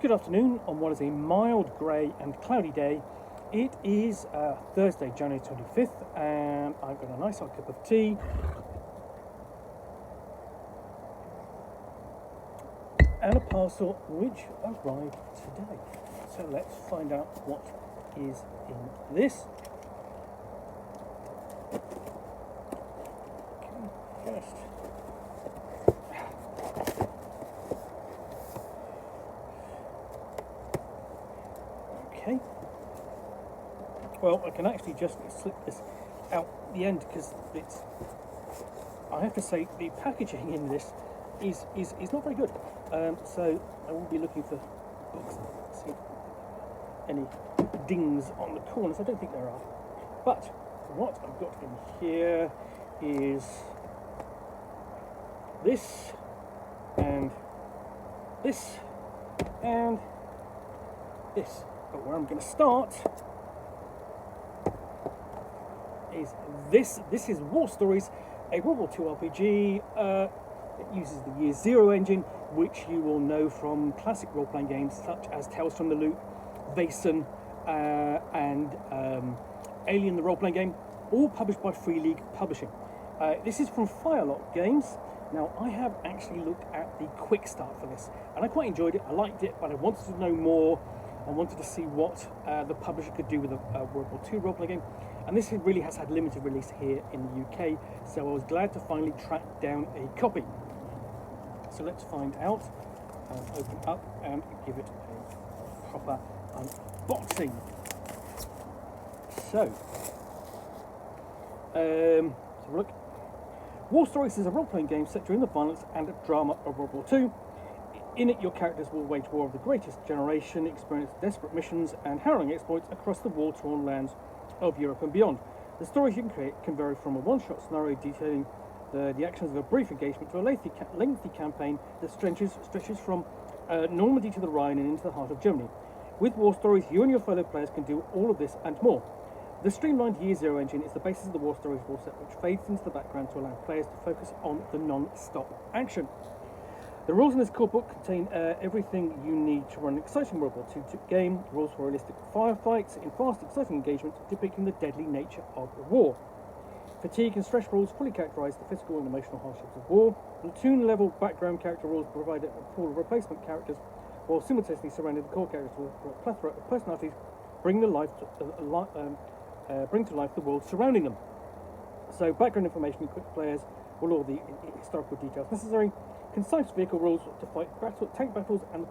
Good afternoon on what is a mild grey and cloudy day. It is Thursday, January 25th, and I've got a nice hot cup of tea and a parcel which arrived today. So let's find out what is in this. Okay, first. Okay. Well, I can actually just slip this out the end because I have to say, the packaging in this is not very good. So I will be looking for books. See any dings on the corners. I don't think there are. But what I've got in here is this and this and this. But where I'm going to start is this. This is War Stories, a World War II RPG. It uses the Year Zero engine, which you will know from classic role-playing games such as Tales from the Loop, Vaesen, and Alien, the role-playing game, all published by Free League Publishing. This is from Firelock Games. Now, I have actually looked at the quick start for this, and I quite enjoyed it. I liked it, but I wanted to know more. I wanted to see what the publisher could do with a World War II role-playing game, and this really has had limited release here in the UK, so I was glad to finally track down a copy. So let's find out, open up and give it a proper unboxing. So, let's have a look. War Stories is a role-playing game set during the violence and drama of World War II. In it, your characters will wage war of the greatest generation, experience desperate missions and harrowing exploits across the war-torn lands of Europe and beyond. The stories you can create can vary from a one-shot scenario detailing the actions of a brief engagement to a lengthy campaign that stretches from Normandy to the Rhine and into the heart of Germany. With War Stories, you and your fellow players can do all of this and more. The streamlined Year Zero engine is the basis of the War Stories rule set, which fades into the background to allow players to focus on the non-stop action. The rules in this core book contain everything you need to run an exciting World War II game. Rules for realistic firefights in fast, exciting engagement, depicting the deadly nature of war. Fatigue and stress rules fully characterise the physical and emotional hardships of war. Platoon-level background character rules provide a pool of replacement characters, while simultaneously surrounding the core characters with a plethora of personalities, bring to life the world surrounding them. So, background information equips players with all the historical details necessary. Concise vehicle rules to fight tank battles and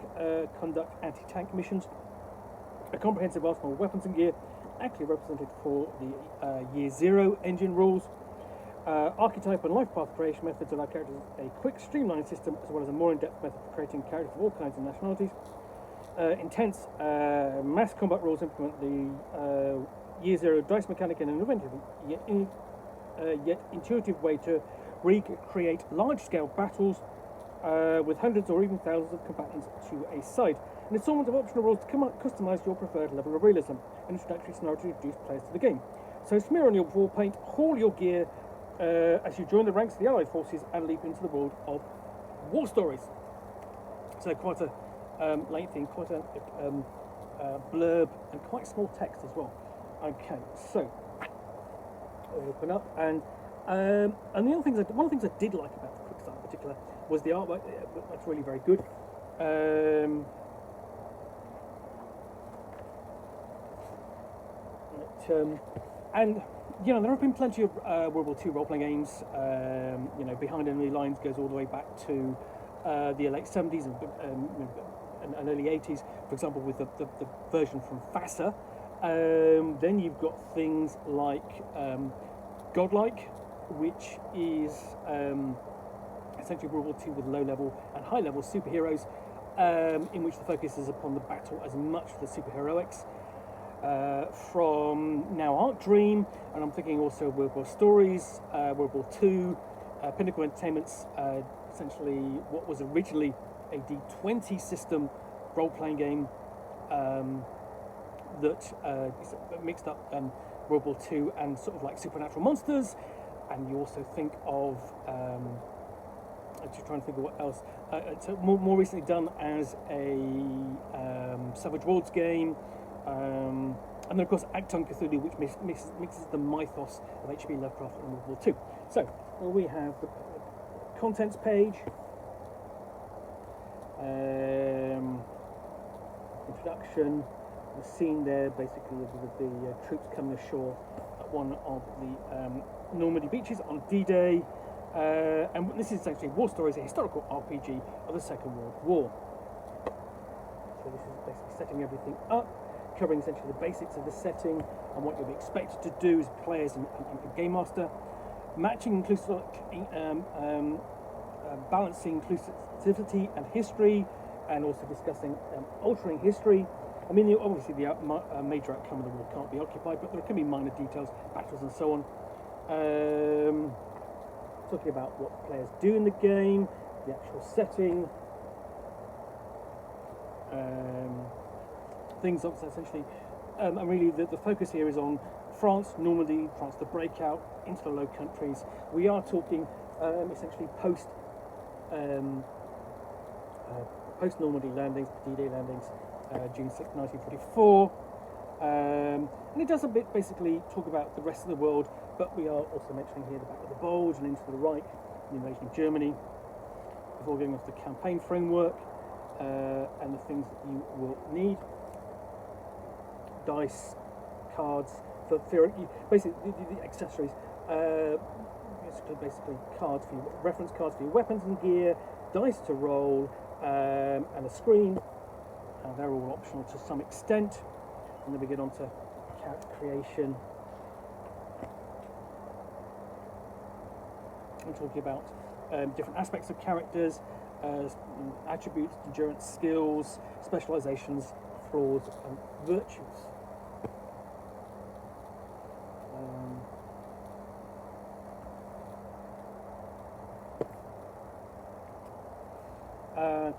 conduct anti-tank missions. A comprehensive arsenal of weapons and gear, accurately represented for the Year Zero engine rules. Archetype and life path creation methods allow characters a quick, streamlined system, as well as a more in-depth method for creating characters of all kinds of nationalities. Intense mass combat rules implement the Year Zero dice mechanic in an inventive yet intuitive way to recreate large-scale battles with hundreds or even thousands of combatants to a side. An assortment of optional rules to customise your preferred level of realism. An introductory scenario to introduce players to the game. So smear on your war paint, haul your gear as you join the ranks of the Allied forces and leap into the world of War Stories. So quite a lengthy, quite a blurb, and quite small text as well. Okay, so open up, and one of the things I did like about the quick start in particular was the artwork. That's really very good. And you know, there have been plenty of World War II role-playing games. You know, Behind Enemy Lines goes all the way back to the late 70s and early 80s, for example, with the version from FASA. Then you've got things like Godlike, which is essentially World War II with low-level and high-level superheroes, in which the focus is upon the battle as much for the superheroics. From now Art Dream, and I'm thinking also World War Stories, World War II, Pinnacle Entertainment's essentially what was originally a D20 system role-playing game that mixed up World War II and sort of like supernatural monsters. And you also think of just trying to think of what else. It's more recently done as a Savage Worlds game. And then, of course, Acton Cthulhu, which mixes the mythos of H.P. Lovecraft and World War II. So, we have the contents page, introduction, the scene there, basically, of the troops coming ashore at one of the Normandy beaches on D-Day. And this is essentially War Stories, a historical RPG of the Second World War. So this is basically setting everything up, covering essentially the basics of the setting and what you'll be expected to do as players and game master, matching balancing inclusivity and history, and also discussing altering history. I mean, obviously the major outcome of the war can't be occupied, but there can be minor details, battles and so on. Talking about what players do in the game, the actual setting, things essentially, and really the focus here is on France, Normandy, France the breakout, into the Low Countries. We are talking essentially post Normandy landings, D-Day landings, June 6, 1944. And it does a bit basically talk about the rest of the world, but we are also mentioning here the Battle of the Bulge and into the Reich, the invasion of Germany, before going off the campaign framework and the things that you will need. Dice, cards, for basically the accessories, basically cards for your reference cards for your weapons and gear, dice to roll, and a screen. They're all optional to some extent. And then we get on to character creation. I'm talking about different aspects of characters, attributes, endurance, skills, specializations, flaws, and virtues.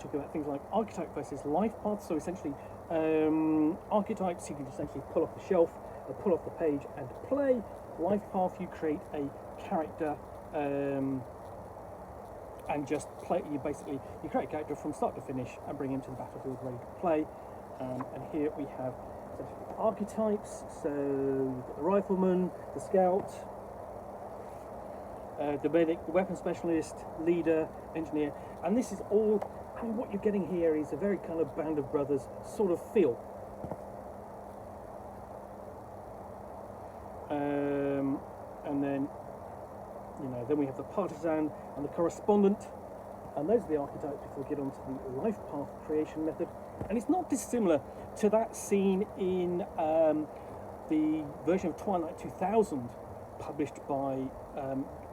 Talking about things like archetype versus life paths. So essentially, archetypes you can essentially pull off the shelf, pull off the page, and play. Life path, you create a character and just play. You create a character from start to finish and bring him to the battlefield ready to play. And here we have essentially archetypes. So you've got the rifleman, the scout, the medic, the weapon specialist, leader, engineer, and this is all. I mean, what you're getting here is a very kind of Band of Brothers sort of feel. And then, then we have the partisan and the correspondent, and those are the archetypes before we get on to the life path creation method. And it's not dissimilar to that seen in the version of Twilight 2000 published by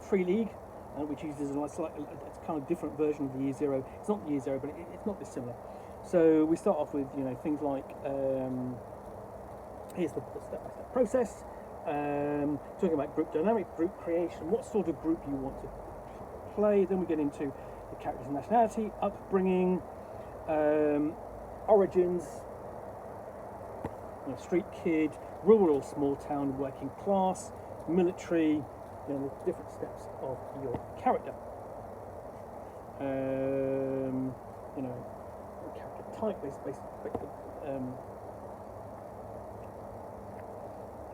Free League, which uses it's kind of different version of the Year Zero. It's not Year Zero, but it's not dissimilar. So we start off with things like here's the step-by-step process. Talking about group dynamic, group creation, what sort of group you want to play. Then we get into the character's nationality, upbringing, origins, street kid, rural, small town, working class, military. The different steps of your character. Character type, basically. And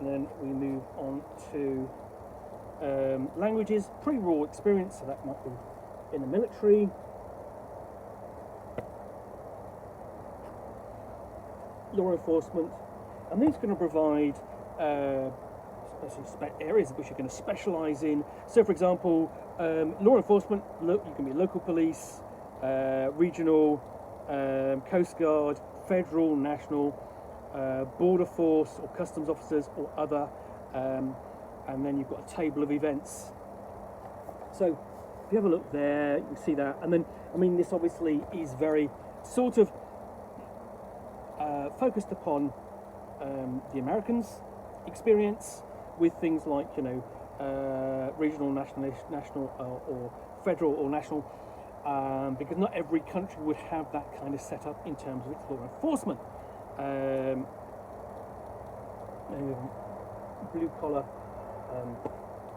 then we move on to languages, pre-war experience, so that might be in the military. Law enforcement, and these are going to provide areas which you're going to specialise in. So, for example, law enforcement, you can be local police, regional, coast guard, federal, national, border force or customs officers or other, and then you've got a table of events. So if you have a look there, you can see that. And then, I mean, this obviously is very sort of focused upon the Americans' experience, with things like regional, national, or federal or national, because not every country would have that kind of setup in terms of its law enforcement. Blue collar,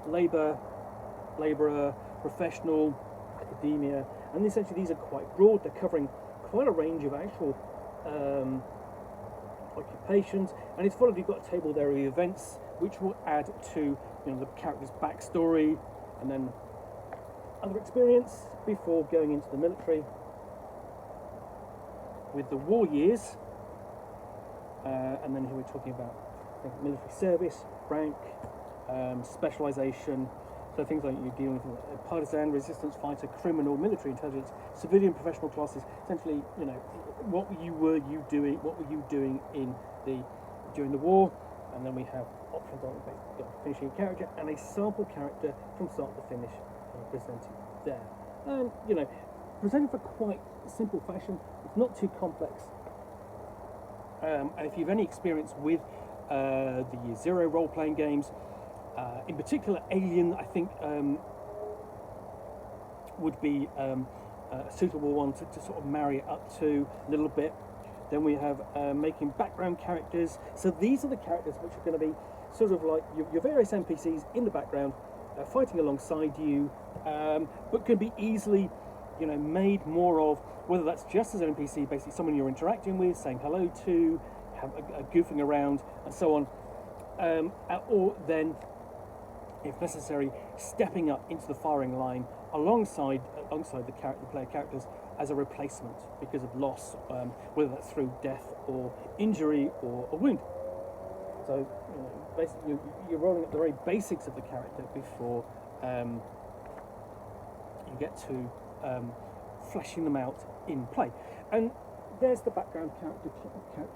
labourer, professional, academia, and essentially these are quite broad. They're covering quite a range of actual occupations, and it's followed. You've got a table there of events which will add to the character's backstory and then other experience before going into the military with the war years, and then here we're talking about military service, rank, specialization. So things like you're dealing with partisan, resistance fighter, criminal, military intelligence, civilian, professional classes. Essentially, what were you doing during the war? And then we have options on finishing a character and a sample character from start to finish presented there. And presented for quite simple fashion. It's not too complex. And if you've any experience with the Year Zero role-playing games, in particular, Alien, I think, would be a suitable one to sort of marry it up to a little bit. Then we have making background characters. So these are the characters which are going to be sort of like your various NPCs in the background, fighting alongside you, but can be easily, made more of, whether that's just as an NPC, basically someone you're interacting with, saying hello to, goofing around, and so on, or then, if necessary, stepping up into the firing line alongside the player characters as a replacement because of loss, whether that's through death or injury or a wound. So basically you're rolling at the very basics of the character before you get to fleshing them out in play. And there's the background character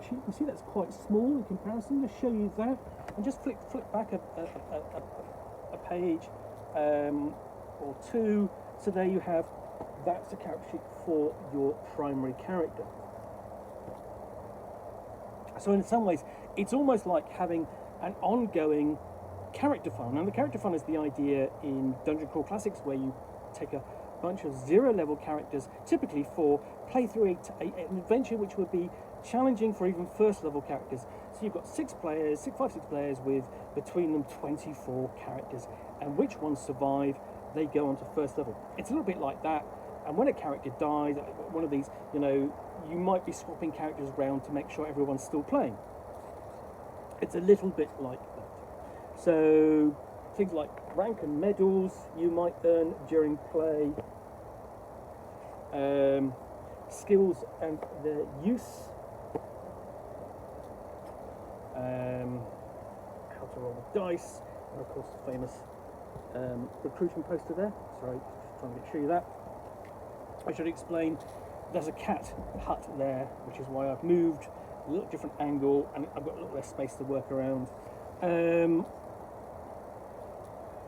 sheet. You can see that's quite small in comparison. I'll show you that, and just flip back a page or two. So there you have, that's the character sheet for your primary character. So in some ways, it's almost like having an ongoing character file. Now the character file is the idea in Dungeon Crawl Classics, where you take a bunch of zero-level characters, typically for playthrough an adventure which would be challenging for even first-level characters. So you've got 6 players with between them 24 characters, and which ones survive, they go on to first level. It's a little bit like that. And when a character dies, one of these, you might be swapping characters around to make sure everyone's still playing. It's a little bit like that. So things like rank and medals you might earn during play, skills and their use, how to roll the dice, and of course the famous recruiting poster there. Sorry, just trying to show you that. I should explain, there's a cat hut there, which is why I've moved a little different angle, and I've got a little less space to work around. And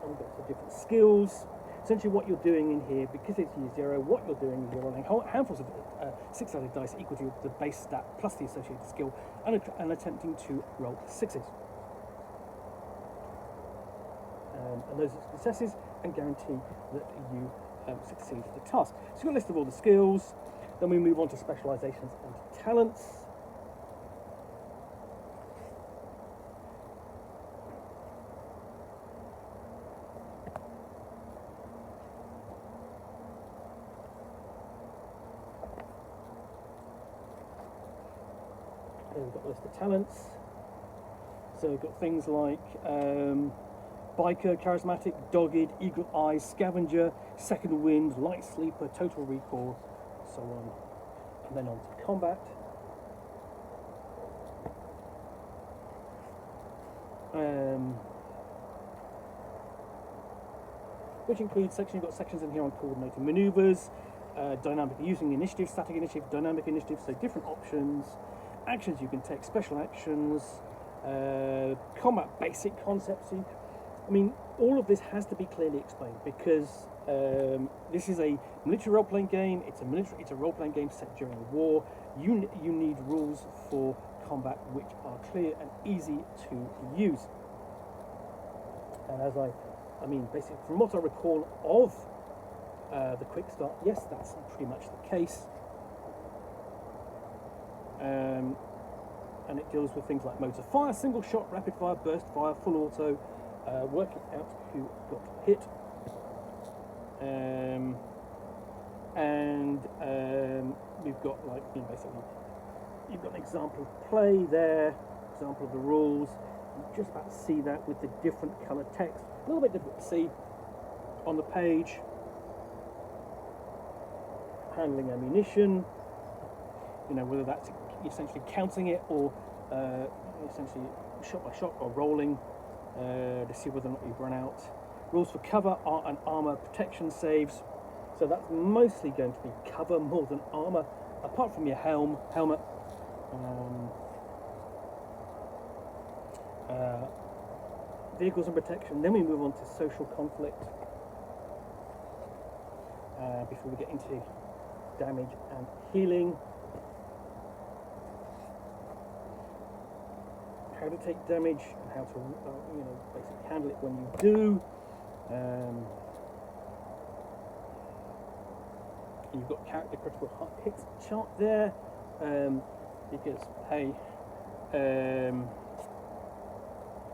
we've got the different skills. Essentially what you're doing in here, because it's Year Zero, what you're doing is you're rolling handfuls of 6-sided dice equal to the base stat plus the associated skill, and attempting to roll 6s. And those are successes and guarantee that you succeed the task. So you've got a list of all the skills. Then we move on to specializations and talents. Then we've got a list of talents. So we've got things like biker, charismatic, dogged, eagle eye, scavenger, second wind, light sleeper, total recall, so on. And then on to combat. Which includes you've got sections in here on coordinating maneuvers, dynamic using initiative, static initiative, dynamic initiative, so different options, actions you can take, special actions, combat basic concepts. I mean, all of this has to be clearly explained because this is a military role-playing game. It's a role-playing game set during the war. You need rules for combat which are clear and easy to use. And as I mean, basically, from what I recall of the quick start, yes, that's pretty much the case. And it deals with things like modes of fire, single shot, rapid fire, burst fire, full auto, working out who got hit. and we've got like basically you've got an example of play there, example of the rules. You just about to see that with the different colour text. A little bit difficult to see on the page. Handling ammunition, whether that's essentially counting it or essentially shot by shot or rolling to see whether or not you've run out. Rules for cover and armour protection saves. So that's mostly going to be cover more than armour, apart from your helmet. Vehicles and protection. Then we move on to social conflict before we get into damage and healing. How to take damage and how to basically handle it when you do. You've got character critical hits chart there, because hey,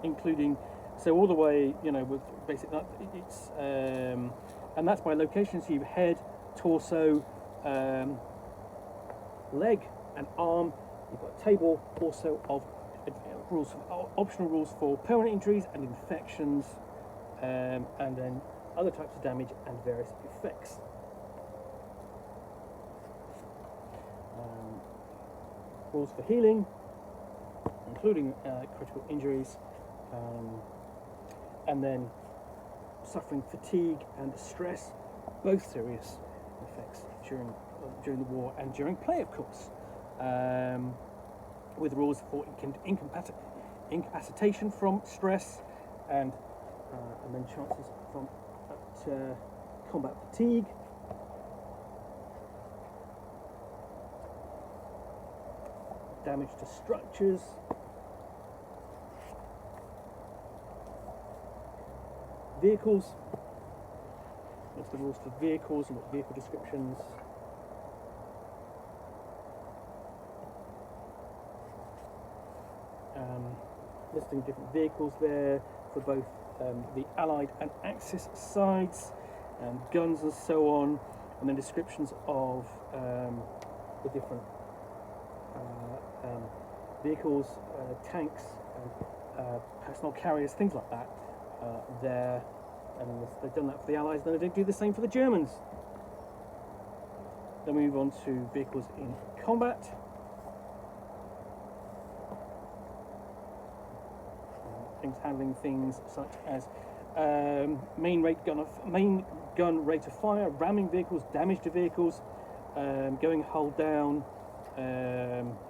including all the way with basic it's and that's by location. So you've head, torso, leg and arm. You've got a table also of rules, optional rules for permanent injuries and infections, and then other types of damage and various effects. Rules for healing, including critical injuries, and then suffering fatigue and stress, both serious effects during the war and during play, of course, with rules for incapacitation from stress, and then chances from combat fatigue. Damage to structures. Vehicles. What's the rules for vehicles and what vehicle descriptions? Listing different vehicles there for both the Allied and Axis sides, guns and so on, and then descriptions of the different vehicles, tanks, personal carriers, things like that there. And they've done that for the Allies, then they don't do the same for the Germans. Then we move on to vehicles in combat. Things handling things such as main gun rate of fire, ramming vehicles, damage to vehicles, going hull down,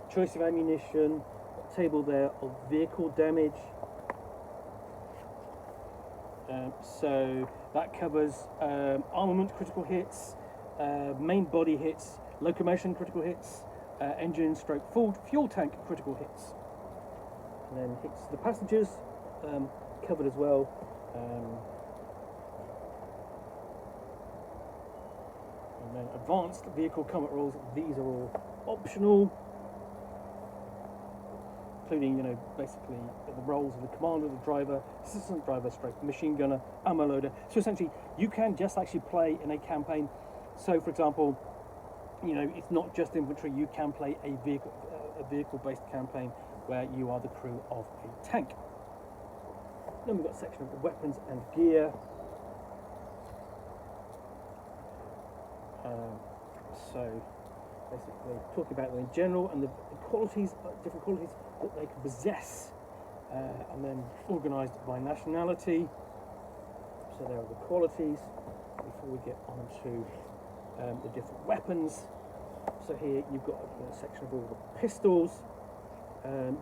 choice of ammunition, table there of vehicle damage. So that covers armament critical hits, main body hits, locomotion critical hits, engine stroke fuel tank critical hits. And then hits the passengers, covered as well. And then advanced vehicle combat rules, these are all optional, including basically the roles of the commander, the driver, assistant driver, stroke machine gunner, ammo loader. So essentially you can just actually play in a campaign. So for example, it's not just infantry, you can play a vehicle based campaign where you are the crew of a tank. Then we've got a section of the weapons and gear. So basically talking about them in general and the qualities, different qualities that they can possess, and then organised by nationality. So there are the qualities before we get on to the different weapons. So here you've got a section of all the pistols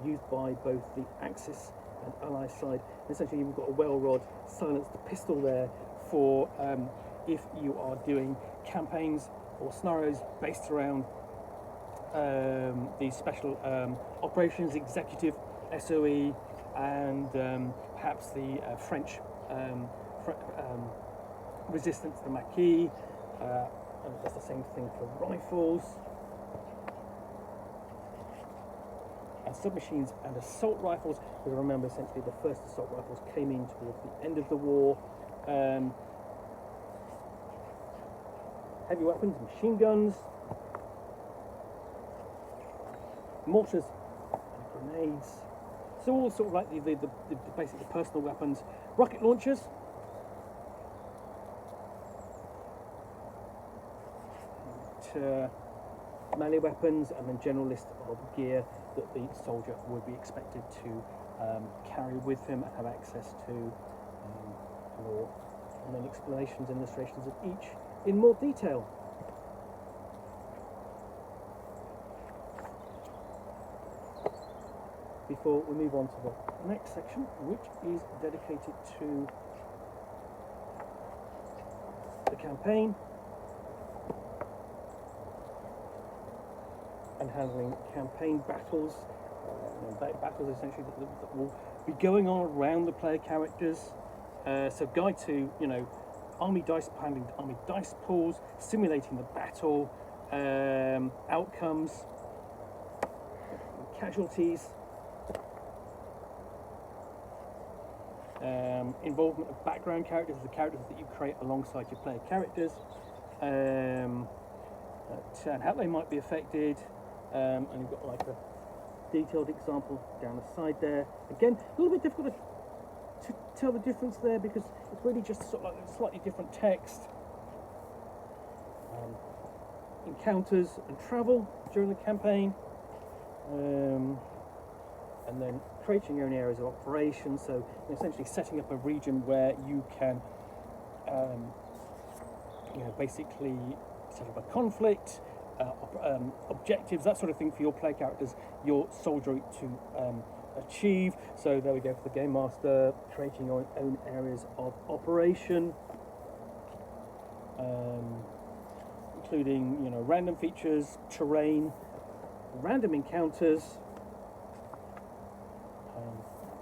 used by both the Axis and Allied side. Essentially you've got a well rod silenced pistol there for if you are doing campaigns or scenarios based around the special operations executive SOE and perhaps the French resistance, the Maquis. And that's the same thing for rifles and submachines and assault rifles. Because remember, essentially the first assault rifles came in towards the end of the war. heavy weapons, machine guns, mortars, and grenades. So all sort of like the basically personal weapons, rocket launchers, melee weapons, and then general list of gear that the soldier would be expected to carry with him and have access to, and then explanations and illustrations of each in more detail. Before we move on to the next section, which is dedicated to the campaign and handling campaign battles, battles essentially that will be going on around the player characters. So guide to, army dice handling, army dice pools, simulating the battle, outcomes, casualties, involvement of background characters, the characters that you create alongside your player characters, and how they might be affected, and you've got like a detailed example down the side there. Again, a little bit difficult to tell the difference there because it's really just sort of like a slightly different text. Encounters and travel during the campaign, and then creating your own areas of operation, so essentially setting up a region where you can basically set up a conflict, objectives, that sort of thing for your player characters, your soldiery to achieve. So there we go for the Game Master, creating your own areas of operation, including random features, terrain, random encounters,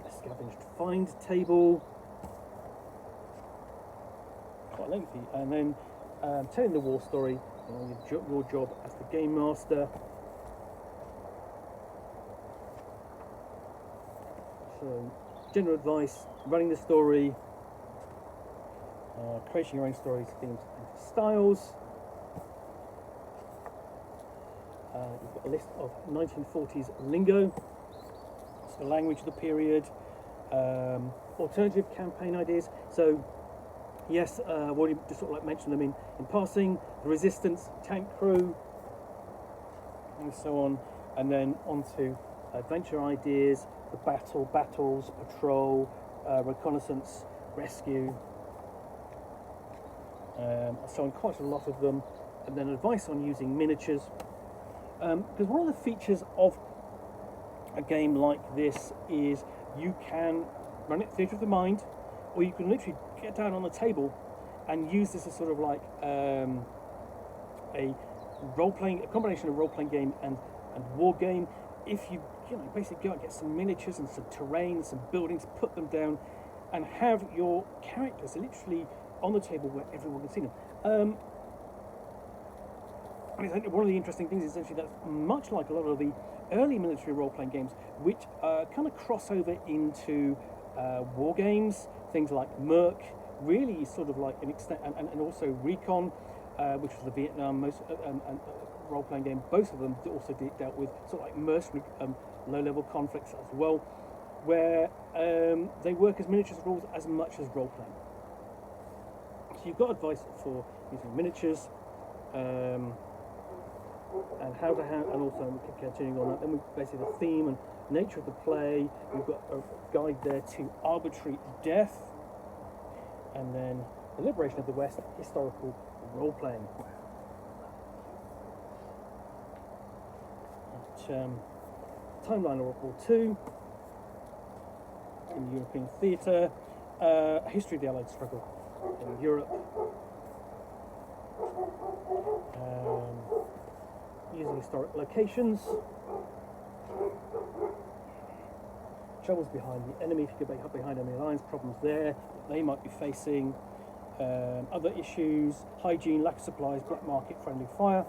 a scavenged find table, quite lengthy, and then telling the war story, your job as the Game Master. So general advice, running the story, creating your own stories, themes and styles. You've got a list of 1940s lingo, it's the language of the period, alternative campaign ideas. So yes, I've already just sort of like mentioned them in passing, the resistance, tank crew, and so on, and then on to adventure ideas, the battles, patrol, reconnaissance, rescue, so on, quite a lot of them, and then advice on using miniatures. Because one of the features of a game like this is you can run it theatre of the mind, or you can literally get down on the table and use this as sort of like a combination of role-playing game and war game. If you basically go out and get some miniatures and some terrain, some buildings, put them down, and have your characters literally on the table where everyone can see them. And I think one of the interesting things is essentially that's much like a lot of the early military role-playing games, which kind of cross over into war games, things like Nook, really sort of like an extent, and also Recon, which was the Vietnam role-playing game. Both of them also dealt with sort of like mercenary low-level conflicts as well, where they work as miniatures rules as much as role-playing. So you've got advice for using miniatures, and how to handle, and also continuing on that. Then we basically the theme and nature of the play. We've got a guide there to arbitrary death, and then the liberation of the West, historical role-playing. Timeline of World War II in European theatre, history of the Allied struggle in Europe, using historic locations, troubles behind the enemy, if you go behind enemy lines, problems there they might be facing, other issues, hygiene, lack of supplies, black market, friendly fire.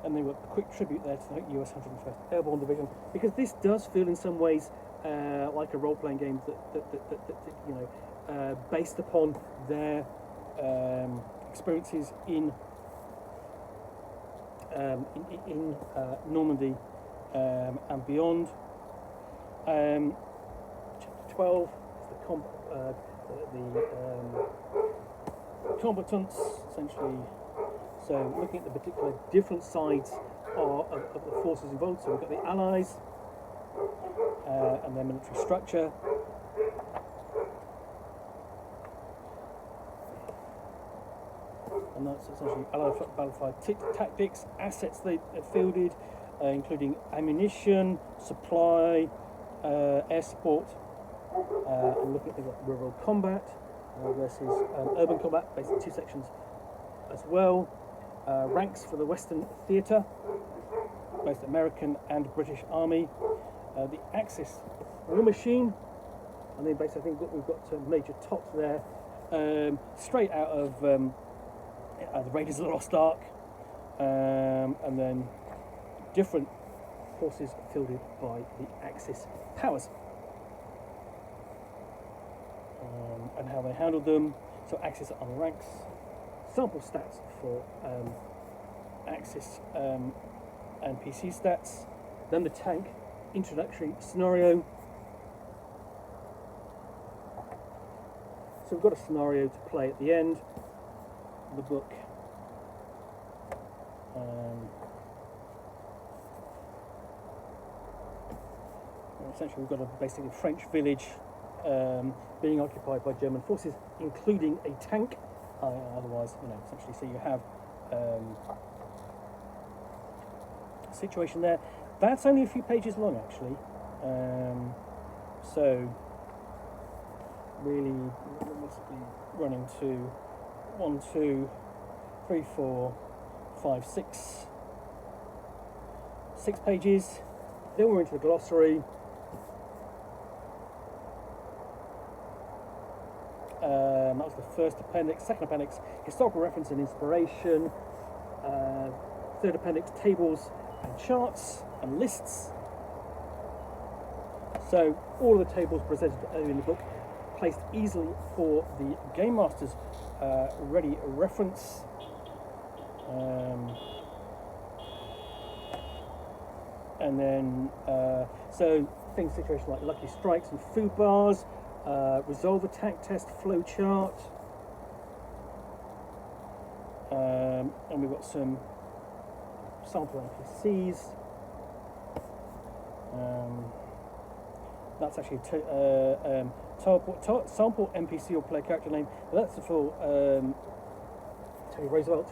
And then we've got a quick tribute there to the US 101st Airborne Division, because this does feel in some ways like a role-playing game that based upon their experiences in Normandy and beyond. Chapter 12 is the combatants, essentially. So looking at the particular different sides of the forces involved. So we've got the Allies and their military structure. And that's essentially Allied battlefield tactics, assets they fielded, including ammunition, supply, air support, and looking at things like rural combat versus urban combat, basically 2 sections as well. Ranks for the Western Theatre, both American and British Army. The Axis war machine, and then basically I think we've got Major Tot there, straight out of the Raiders of the Lost Ark, and then different forces fielded by the Axis powers, and how they handled them. So Axis army ranks, sample stats for Axis and PC stats, then the tank, introductory scenario. So we've got a scenario to play at the end of the book. Essentially we've got a basically French village being occupied by German forces, including a tank. Otherwise, essentially, so you have a situation there. That's only a few pages long, actually. So really, must be running to 1, 2, 3, 4, 5, 6 pages. Then we're into the glossary. That was the first appendix. Second appendix, historical reference and inspiration. Third appendix, tables and charts and lists. So all of the tables presented earlier in the book placed easily for the Game Master's ready reference. And then, so things, situations like lucky strikes and food bars, resolve attack test flow chart, and we've got some sample NPCs. That's actually sample NPC or player character name. That's for Teddy Roosevelt,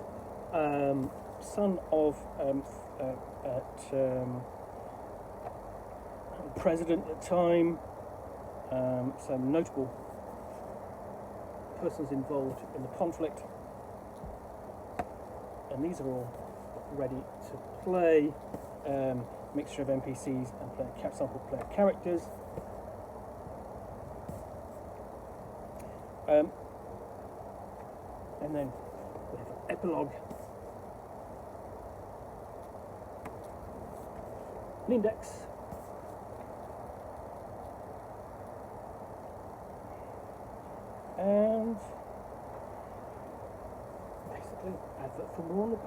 son of president at the time. Some notable persons involved in the conflict, and these are all ready to play. Mixture of NPCs and sample player characters. And then we have an epilogue, an index, and basically advert for more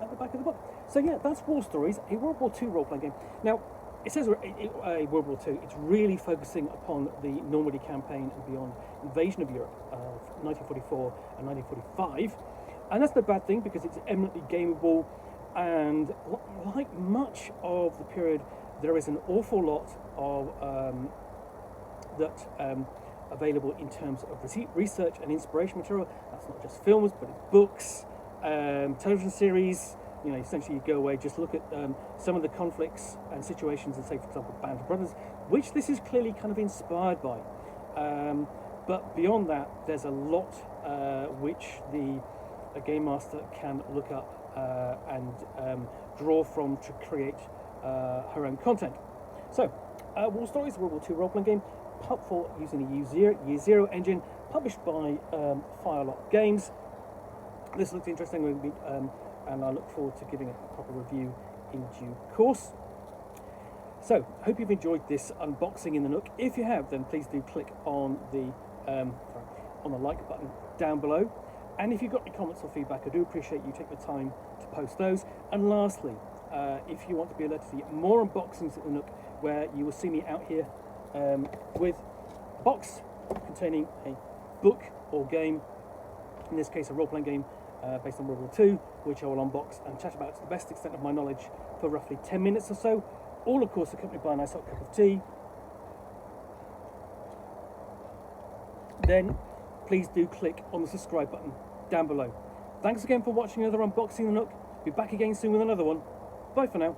at the back of the book. So yeah, that's War Stories, a World War II role-playing game. Now, it says a World War II. It's really focusing upon the Normandy campaign and beyond, invasion of Europe of 1944 and 1945, and that's no bad thing because it's eminently gameable. And like much of the period, there is an awful lot of available in terms of research and inspiration material. That's not just films, but it's books, television series. Essentially you go away, just look at some of the conflicts and situations in, say, for example, Band of Brothers, which this is clearly kind of inspired by. But beyond that, there's a lot which a game master can look up and draw from to create her own content. So, War Stories, World War II role-playing game, for using the Year Zero engine, published by Firelock Games. This looks interesting, and I look forward to giving it a proper review in due course. So, hope you've enjoyed this unboxing in the Nook. If you have, then please do click on the like button down below. And if you've got any comments or feedback, I do appreciate you taking the time to post those. And lastly, if you want to be alerted to see more unboxings at the Nook, where you will see me out here with a box containing a book or game, in this case a role-playing game based on World War II, which I will unbox and chat about to the best extent of my knowledge for roughly 10 minutes or so, all of course accompanied by a nice hot cup of tea. Then please do click on the subscribe button down below. Thanks again for watching another unboxing the Nook. Be back again soon with another one. Bye for now.